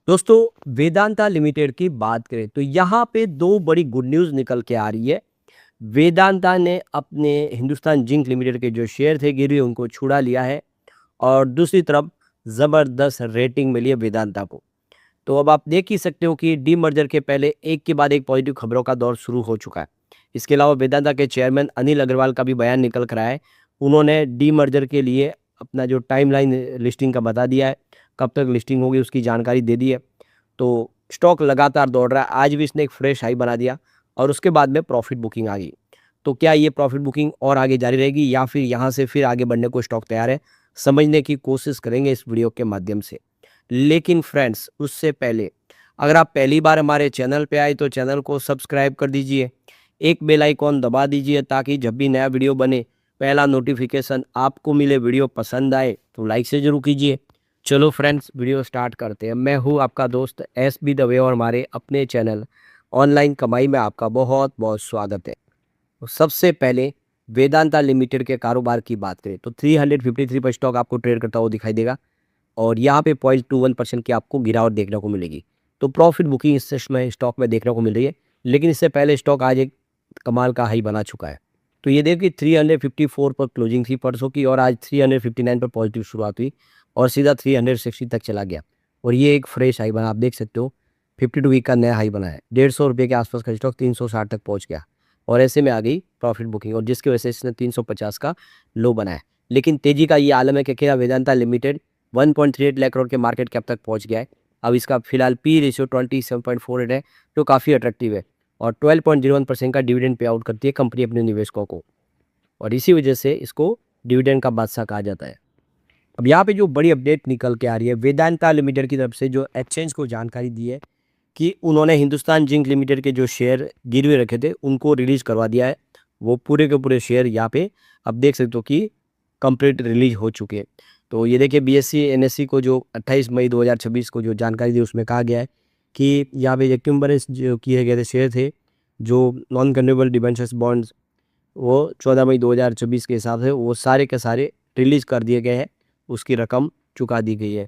दोस्तों, वेदांता लिमिटेड की बात करें तो यहाँ पे दो बड़ी गुड न्यूज़ निकल के आ रही है। वेदांता ने अपने हिंदुस्तान जिंक लिमिटेड के जो शेयर थे गिरवी उनको छुड़ा लिया है और दूसरी तरफ ज़बरदस्त रेटिंग मिली है वेदांता को। तो अब आप देख ही सकते हो कि डीमर्जर के पहले एक के बाद एक पॉजिटिव खबरों का दौर शुरू हो चुका है। इसके अलावा वेदांता के चेयरमैन अनिल अग्रवाल का भी बयान निकल कर आया है। उन्होंने डीमर्जर के लिए अपना जो टाइमलाइन लिस्टिंग का बता दिया है, कब तक लिस्टिंग होगी उसकी जानकारी दे दी है। तो स्टॉक लगातार दौड़ रहा है। आज भी इसने एक फ्रेश हाई बना दिया और उसके बाद में प्रॉफिट बुकिंग आ गई। तो क्या ये प्रॉफिट बुकिंग और आगे जारी रहेगी या फिर यहाँ से फिर आगे बढ़ने को स्टॉक तैयार है? समझने की कोशिश करेंगे इस वीडियो के माध्यम से। लेकिन फ्रेंड्स, उससे पहले अगर आप पहली बार हमारे चैनल पे आए तो चैनल को सब्सक्राइब कर दीजिए, एक बेल आइकॉन दबा दीजिए ताकि जब भी नया वीडियो बने पहला नोटिफिकेशन आपको मिले। वीडियो पसंद आए तो लाइक से जरूर कीजिए। चलो फ्रेंड्स, वीडियो स्टार्ट करते हैं। मैं हूँ आपका दोस्त SB दवे और हमारे अपने चैनल ऑनलाइन कमाई में आपका बहुत बहुत स्वागत है। तो सबसे पहले वेदांता लिमिटेड के कारोबार की बात करें तो 353 पर स्टॉक आपको ट्रेड करता हुआ दिखाई देगा और यहाँ पे 0.21% की आपको गिरावट देखने को मिलेगी। तो प्रॉफिट बुकिंग इस समय स्टॉक में देखने को मिल रही है, लेकिन इससे पहले स्टॉक आज एक कमाल का हाई बना चुका है। तो ये देखिए 354 पर क्लोजिंग थी परसों की और आज 359 पर पॉजिटिव शुरुआत हुई और सीधा 360 तक चला गया और ये एक फ्रेश हाई बना। आप देख सकते हो 52 वीक का नया हाई बना है। 150 रुपये के आसपास का स्टॉक 360 तक पहुंच गया और ऐसे में आ गई प्रॉफिट बुकिंग और जिसकी वजह से इसने 350 का लो बनाया। लेकिन तेजी का ये आलम है कि क्या वेदांता लिमिटेड 1.38 लाख करोड़ के मार्केट कैप तक पहुंच गया है। अब इसका फिलहाल पी रेशियो 27.48 है जो काफ़ी अट्रैक्टिव है और 12.01% का डिविडेंड पे आउट करती है कंपनी अपने निवेशकों को और इसी वजह से इसको डिविडेंड का बादशाह कहा जाता है। अब यहाँ पे जो बड़ी अपडेट निकल के आ रही है, वेदांता लिमिटेड की तरफ से जो एक्सचेंज को जानकारी दी है कि उन्होंने हिंदुस्तान जिंक लिमिटेड के जो शेयर गिरवे रखे थे उनको रिलीज करवा दिया है। वो पूरे के पूरे शेयर यहाँ पे अब देख सकते हो कि कंप्लीट रिलीज हो चुके हैं। तो ये देखिए BSE NSE को जो 28 मई 2026 को जो जानकारी दी उसमें कहा गया है कि यहाँ पे एक्यूम्बरेंस जो किए गए थे शेयर थे, जो नॉन कन्वर्टेबल डिबेंचर्स बॉन्ड्स, वो 14 मई 2024 के हिसाब से वो सारे के सारे रिलीज कर दिए गए हैं, उसकी रकम चुका दी गई है।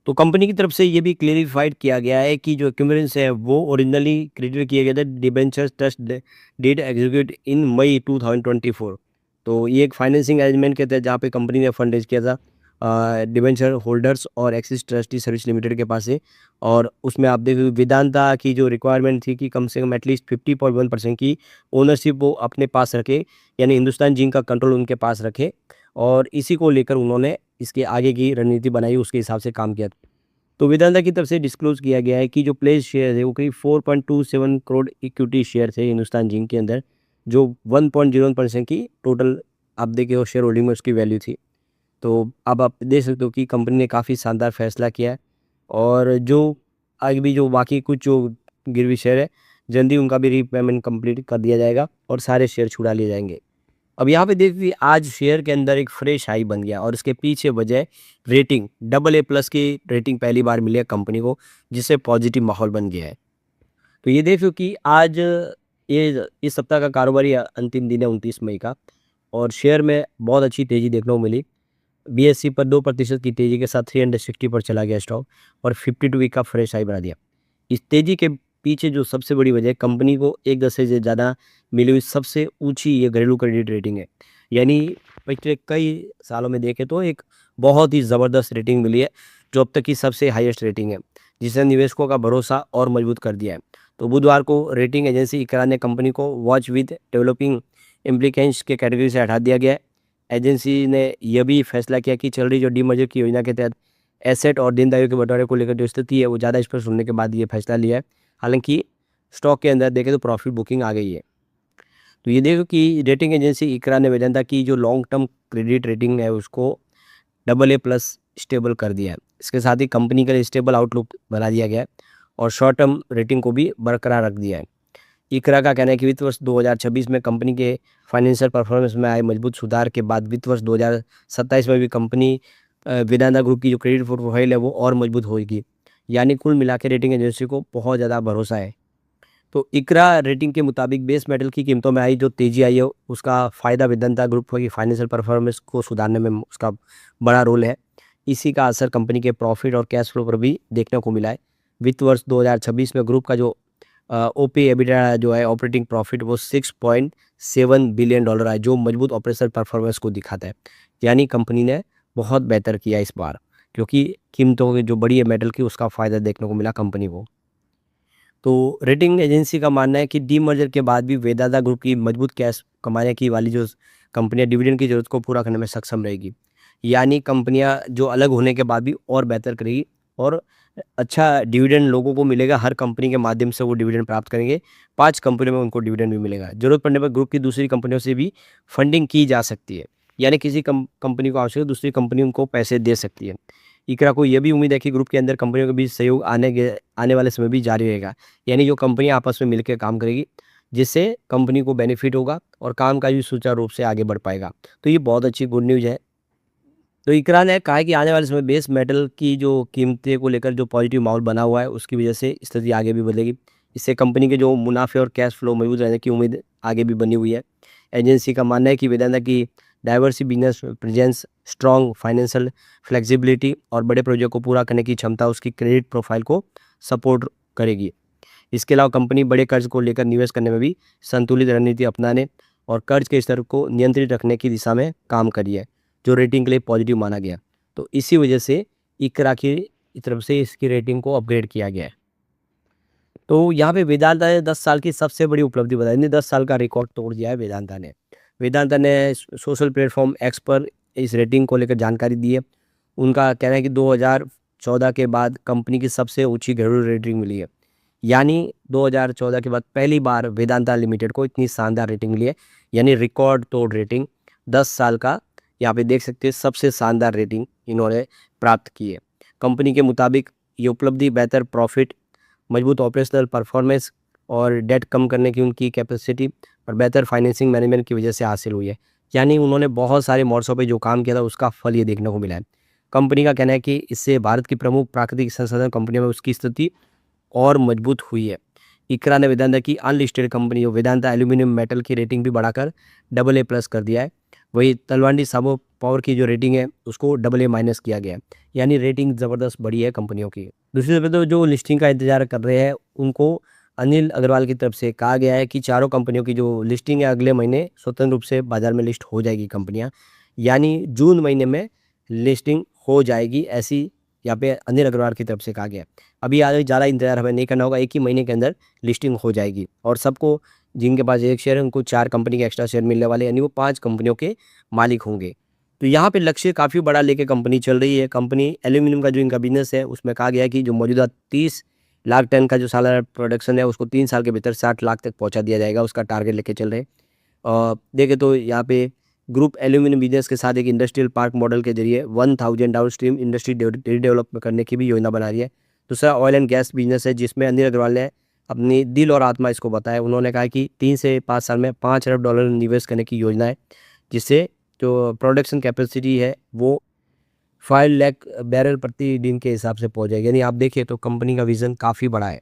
तो कंपनी की तरफ से ये भी क्लेरिफाइड किया गया है कि जो एक्यूमरेंस है वो ओरिजिनली क्रेडिट किए गए थे डिबेंचर्स ट्रस्ट डेट एग्जीक्यूट इन मई 2024। तो ये एक फाइनेंसिंग अरेंजमेंट के तहत जहाँ पे कंपनी ने फंड रेज किया था डिबेंचर होल्डर्स और एक्सिस ट्रस्टी सर्विस लिमिटेड के पास से। और उसमें आप देखो वेदांता की जो रिक्वायरमेंट थी कि कम से कम एटलीस्ट 50.1% की ओनरशिप वो अपने पास रखे, यानी हिंदुस्तान जिंक का कंट्रोल उनके पास रखे और इसी को लेकर उन्होंने इसके आगे की रणनीति बनाई, उसके हिसाब से काम किया। तो वेदांता की तरफ से डिस्क्लोज किया गया है कि जो प्लेस शेयर है वो करीब 4.27 करोड़ इक्विटी शेयर थे हिंदुस्तान जिंक के अंदर, जो 1.01% की टोटल आप देखे हो शेयर होल्डिंग में उसकी वैल्यू थी। तो अब आप देख सकते हो कि कंपनी ने काफ़ी शानदार फैसला किया है और जो आगे भी जो बाकी कुछ जो गिरवी शेयर है जल्दी उनका भी रीपेमेंट कंप्लीट कर दिया जाएगा और सारे शेयर छुड़ा लिए जाएंगे। अब यहाँ पे देखिए आज शेयर के अंदर एक फ्रेश हाई बन गया और इसके पीछे वजह रेटिंग AA+ की रेटिंग पहली बार मिली है कंपनी को, जिससे पॉजिटिव माहौल बन गया है। तो ये देखो कि आज ये इस सप्ताह का कारोबारी अंतिम दिन है 29 मई का और शेयर में बहुत अच्छी तेज़ी देखने को मिली। BSE पर 2% की तेज़ी के साथ 360 पर चला गया स्टॉक और 52 वीक का फ्रेश हाई बना दिया। इस तेज़ी के पीछे जो सबसे बड़ी वजह है, कंपनी को एक दशक से ज़्यादा मिली हुई सबसे ऊंची ये घरेलू क्रेडिट रेटिंग है। यानी पिछले कई सालों में देखें तो एक बहुत ही ज़बरदस्त रेटिंग मिली है जो अब तक की सबसे हाईएस्ट रेटिंग है, जिसने निवेशकों का भरोसा और मजबूत कर दिया है। तो बुधवार को रेटिंग एजेंसी इकरा ने कंपनी को वॉच विद डेवलपिंग इम्प्लीकेंस के कैटेगरी से हटा दिया गया है। एजेंसी ने यह भी फैसला किया कि चल रही जो डीमर्जर की योजना के तहत एसेट और देनदारियों के बंटवारे को लेकर जो स्थिति है वो ज़्यादा स्पष्ट होने के बाद ये फैसला लिया है। हालांकि स्टॉक के अंदर देखें तो प्रॉफिट बुकिंग आ गई है। तो ये देखो कि रेटिंग एजेंसी इकरा ने वेदांता की जो लॉन्ग टर्म क्रेडिट रेटिंग है उसको AA+ स्टेबल कर दिया है। इसके साथ ही कंपनी का स्टेबल आउटलुक बना दिया गया है और शॉर्ट टर्म रेटिंग को भी बरकरार रख दिया है। इकरा का कहना है कि वित्त वर्ष 2026 में कंपनी के फाइनेंशियल परफॉर्मेंस में आए मजबूत सुधार के बाद वित्त वर्ष 2027 में भी कंपनी वेदांता ग्रुप की जो क्रेडिट प्रोफाइल है वो और मजबूत होगी। यानी कुल मिला के रेटिंग एजेंसी को बहुत ज़्यादा भरोसा है। तो इकरा रेटिंग के मुताबिक बेस मेटल की कीमतों में आई जो तेजी आई है उसका फ़ायदा वेदांता ग्रुप की फाइनेंशियल परफॉर्मेंस को सुधारने में उसका बड़ा रोल है। इसी का असर कंपनी के प्रॉफिट और कैश फ्लो पर भी देखने को मिला है। वित्त वर्ष 2026 में ग्रुप का जो ओपी एबिटा जो है ऑपरेटिंग प्रॉफिट वो $6.7 बिलियन है, जो मजबूत ऑपरेशनल परफॉर्मेंस को दिखाता है। यानी कंपनी ने बहुत बेहतर किया इस बार, क्योंकि कीमतों की जो बढ़ी है मेटल की, उसका फ़ायदा देखने को मिला कंपनी को। तो रेटिंग एजेंसी का मानना है कि डीमर्जर के बाद भी वेदांता ग्रुप की मजबूत कैश कमाने की वाली जो कंपनियां डिविडेंड की ज़रूरत को पूरा करने में सक्षम रहेगी। यानी कंपनियां जो अलग होने के बाद भी और बेहतर करेगी और अच्छा डिविडेंड लोगों को मिलेगा। हर कंपनी के माध्यम से वो डिविडेंड प्राप्त करेंगे। 5 कंपनियों में उनको डिविडेंड भी मिलेगा। ज़रूरत पड़ने पर ग्रुप की दूसरी कंपनियों से भी फंडिंग की जा सकती है। यानी किसी कंपनी को आवश्यक है, दूसरी कंपनी उनको पैसे दे सकती है। इकरा को यह भी उम्मीद है कि ग्रुप के अंदर कंपनियों के बीच सहयोग आने वाले समय भी जारी रहेगा। यानी जो कंपनियां आपस में मिलकर काम करेगी, जिससे कंपनी को बेनिफिट होगा और कामकाज भी सुचारू रूप से आगे बढ़ पाएगा। तो ये बहुत अच्छी गुड न्यूज़ है। तो इकरा ने कहा है कि आने वाले समय बेस मेटल की जो कीमतें को लेकर जो पॉजिटिव माहौल बना हुआ है, उसकी वजह से स्थिति आगे भी बदलेगी। इससे कंपनी के जो मुनाफे और कैश फ्लो मजबूत रहने की उम्मीद आगे भी बनी हुई है। एजेंसी का मानना है कि वेदांता की diversity business presence, strong financial flexibility और बड़े प्रोजेक्ट को पूरा करने की क्षमता उसकी क्रेडिट प्रोफाइल को सपोर्ट करेगी। इसके अलावा कंपनी बड़े कर्ज को लेकर निवेश करने में भी संतुलित रणनीति अपनाने और कर्ज के स्तर को नियंत्रित रखने की दिशा में काम करी है, जो रेटिंग के लिए पॉजिटिव माना गया। तो इसी वजह से इकरा की तरफ से इसकी रेटिंग को अपग्रेड किया गया है। तो यहाँ पे वेदांता ने 10 साल की सबसे बड़ी उपलब्धि बताई, 10 साल का रिकॉर्ड तोड़ दिया है वेदांता ने। वेदांता ने सोशल प्लेटफॉर्म एक्स पर इस रेटिंग को लेकर जानकारी दी है। उनका कहना है कि 2014 के बाद कंपनी की सबसे ऊंची घरेलू रेटिंग मिली है। यानी 2014 के बाद पहली बार वेदांता लिमिटेड को इतनी शानदार रेटिंग मिली है। यानी रिकॉर्ड तोड़ रेटिंग 10 साल का, यहाँ पे देख सकते हैं सबसे शानदार रेटिंग इन्होंने प्राप्त की है। कंपनी के मुताबिक ये उपलब्धि बेहतर प्रॉफिट, मजबूत ऑपरेशनल परफॉर्मेंस और डेट कम करने की उनकी कैपेसिटी और बेहतर फाइनेंसिंग मैनेजमेंट की वजह से हासिल हुई है। यानी उन्होंने बहुत सारे मोर्चों पे जो काम किया था उसका फल ये देखने को मिला है। कंपनी का कहना है कि इससे भारत की प्रमुख प्राकृतिक संसाधन कंपनियों में उसकी स्थिति और मजबूत हुई है। इकरा ने वेदांता की अनलिस्टेड कंपनी जो वेदांता एल्यूमिनियम मेटल की रेटिंग भी बढ़ाकर AA+ कर दिया है। वही तलवांडी साबो पावर की जो रेटिंग है उसको AA- किया गया है। यानी रेटिंग ज़बरदस्त बढ़ी है कंपनियों की। दूसरी तरफ तो जो लिस्टिंग का इंतजार कर रहे हैं उनको अनिल अग्रवाल की तरफ से कहा गया है कि चारों कंपनियों की जो लिस्टिंग है अगले महीने स्वतंत्र रूप से बाजार में लिस्ट हो जाएगी कंपनियां। यानी जून महीने में लिस्टिंग हो जाएगी, ऐसी यहाँ पे अनिल अग्रवाल की तरफ से कहा गया है। अभी आगे ज़्यादा इंतजार हमें नहीं करना होगा, एक ही महीने के अंदर लिस्टिंग हो जाएगी और सबको जिनके पास एक शेयर है उनको 4 कंपनी के एक्स्ट्रा शेयर मिलने वाले, यानी वो 5 कंपनियों के मालिक होंगे। तो यहाँ पे लक्ष्य काफ़ी बड़ा लेके कंपनी चल रही है। कंपनी एल्यूमिनियम का जो इनका बिजनेस है उसमें कहा गया है कि जो मौजूदा 30 लाख टन का जो सालाना प्रोडक्शन है उसको 3 साल के भीतर 60 लाख तक पहुँचा दिया जाएगा, उसका टारगेट लेके चल रहे हैं। देखें तो यहाँ पे ग्रुप एल्यूमिनियम बिजनेस के साथ एक इंडस्ट्रियल पार्क मॉडल के जरिए 1000 डाउनस्ट्रीम इंडस्ट्री डेवलप करने की भी योजना बना रही है। दूसरा ऑयल एंड गैस बिजनेस है, जिसमें अनिल अग्रवाल ने अपनी दिल और आत्मा इसको बताया। उन्होंने कहा कि 3 से 5 साल में $5 अरब निवेश करने की योजना है, जिससे जो प्रोडक्शन कैपेसिटी है वो 5 लाख बैरल प्रति दिन के हिसाब से पहुंच जाएगी। यानी आप देखिए तो कंपनी का विजन काफ़ी बड़ा है।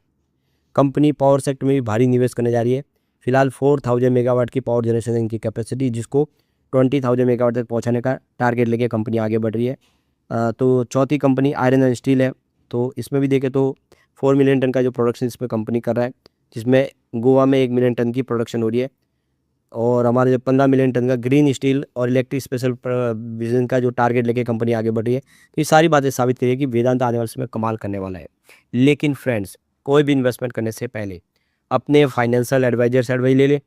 कंपनी पावर सेक्टर में भी भारी निवेश करने जा रही है। फिलहाल 4000 मेगावाट की पावर जनरेशन इनकी कैपेसिटी, जिसको 20,000 मेगावाट तक पहुंचाने का टारगेट लेके कंपनी आगे बढ़ रही है। तो चौथी कंपनी आयरन एंड स्टील है। तो इसमें भी देखें तो 4 मिलियन टन का जो प्रोडक्शन इसमें कंपनी कर रहा है, जिसमें गोवा में 1 मिलियन टन की प्रोडक्शन हो रही है और हमारे जो 15 मिलियन टन का ग्रीन स्टील और इलेक्ट्रिक स्पेशल विजन का जो टारगेट लेके कंपनी आगे बढ़ रही है। तो ये सारी बातें साबित करिए कि वेदांता आने वाले समय कमाल करने वाला है। लेकिन फ्रेंड्स, कोई भी इन्वेस्टमेंट करने से पहले अपने फाइनेंशियल एडवाइजर से एडवाइस ले ले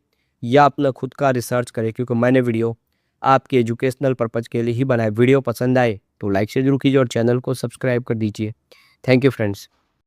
या अपना खुद का रिसर्च करें, क्योंकि मैंने वीडियो आपके एजुकेशनल पर्पज़ के लिए ही बनाया। वीडियो पसंद आए तो लाइक से जरूर कीजिए और चैनल को सब्सक्राइब कर दीजिए। Thank you friends.